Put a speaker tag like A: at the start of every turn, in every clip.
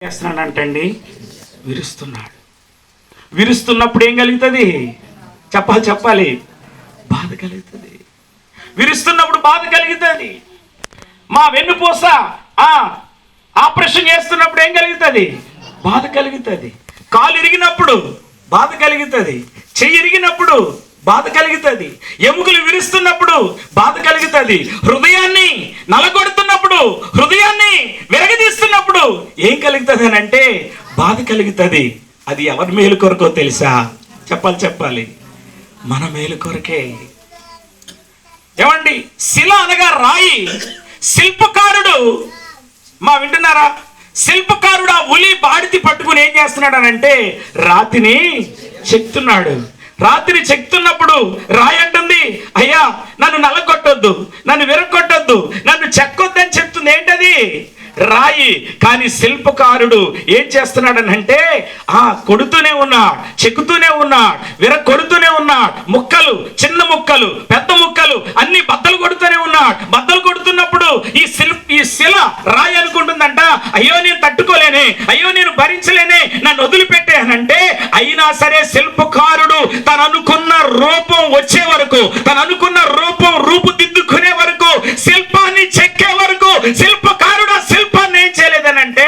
A: చేస్తున్నాడంటండి, విరుస్తున్నాడు. విరుస్తున్నప్పుడు ఏం కలుగుతుంది? చెప్పాలి బాధ కలుగుతుంది. విరుస్తున్నప్పుడు బాధ కలుగుతుంది. మా వెన్నుపూస ఆపరేషన్ చేస్తున్నప్పుడు ఏం కలుగుతుంది? బాధ కలుగుతుంది. కాలు ఇరిగినప్పుడు బాధ కలుగుతుంది. చెయ్యి ఇరిగినప్పుడు బాధ కలుగుతుంది. ఎముకలు విరుస్తున్నప్పుడు బాధ కలుగుతుంది. హృదయాన్ని నలగొడుతున్నప్పుడు, హృదయాన్ని విరగదీస్తున్నప్పుడు ఏం కలుగుతుంది అని అంటే బాధ కలుగుతుంది. అది ఎవరి మేలు కొరకో తెలుసా? చెప్పాలి మన మేలు కొరకే. ఏమండి, శిల అనగా రాయి. శిల్పకారుడు వింటున్నారా? శిల్పకారుడు ఆ ఉలి బాడితి పట్టుకుని ఏం చేస్తున్నాడు అని అంటే రాతిని చెక్తున్నాడు. రాత్రి చెక్తున్నప్పుడు రాయి అంటుంది, అయ్యా నన్ను నలగొట్టొద్దు, నన్ను విరగొట్టొద్దు, నన్ను చెక్కొద్దని చెప్తుంది. ఏంటది? రాయి. కానీ శిల్పకారుడు ఏం చేస్తున్నాడనంటే కొడుతూనే ఉన్నాడు, చెక్కుతూనే ఉన్నాడు, విరగొడుతూనే ఉన్నాడు. ముక్కలు, చిన్న ముక్కలు, పెద్ద ముక్కలు అన్ని బద్దలు కొడుతూనే ఉన్నాడు. బద్దలు కొడుతున్నప్పుడు ఈ శిల రాయి అనుకుంటుందంట, అయ్యో నేను తట్టుకోలేనే, అయ్యో నేను భరించలేనే, నన్ను వదిలిపెట్టే అనంటే, అయినా సరే శిల్పకారుడు తను అనుకున్న రూపం వచ్చే వరకు, తను అనుకున్న రూపం రూపుదిద్దుకునే వరకు, శిల్పాన్ని చెక్కే వరకు శిల్పకారుడు ఆ శిల్పాన్ని ఏం చేయలేదనంటే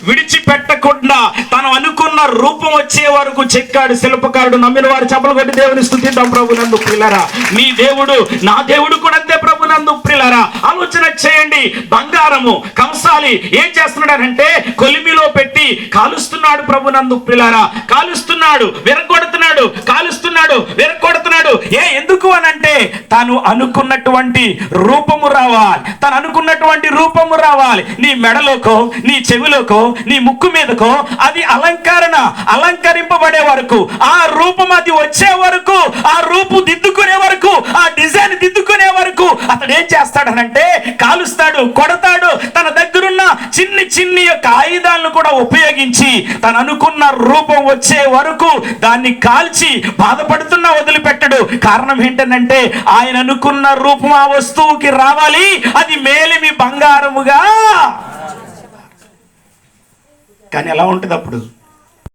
A: విడిచిపెట్టకుండా తను అనుకున్న రూపం వచ్చే వరకు చెక్కాడు శిల్పకారుడు. నమ్మిన వారు చప్పలు కొట్టి దేవుని స్తుతిద్దాం. ప్రభునందు ప్రియులారా, మీ దేవుడు నా దేవుడు కూడా అంతే. ప్రభునందు ప్రియులారా, ఆలోచన చేయండి. బంగారము కంసాలి ఏం చేస్తున్నాడంటే కొలిమిలో పెట్టి కాలుస్తున్నాడు. ప్రభునందు ప్రియులారా, కాలుస్తున్నాడు, విరగొడుతున్నాడు, కాలుస్తున్నాడు, విరగొడుతున్నాడు. ఎందుకు అనంటే తాను అనుకున్నటువంటి రూపము రావాలి, తను అనుకున్నటువంటి రూపము రావాలి. నీ మెడలోకో, నీ చెవిలోకో, నీ ముక్కు మీదకో అది అలంకరింపబడే వరకు, ఆ రూపం అది వచ్చే వరకు, ఆ రూపు దిద్దుకునే వరకు, ఆ డిజైన్ దిద్దుకునే వరకు అతడు ఏం చేస్తాడనంటే కాలుస్తాడు, కొడతాడు. తన దగ్గరున్న చిన్ని యొక్క ఆయుధాలను కూడా ఉపయోగించి తను అనుకున్న రూపం వచ్చే వరకు దాన్ని కాల్చి బాధపడుతున్నా వదిలిపెట్టడు. కారణం ఏంటంటే ఆయన అనుకున్న రూపం ఆ వస్తువుకి రావాలి, అది మేలిమి బంగారముగా. కానీ ఎలా ఉంటుంది అప్పుడు?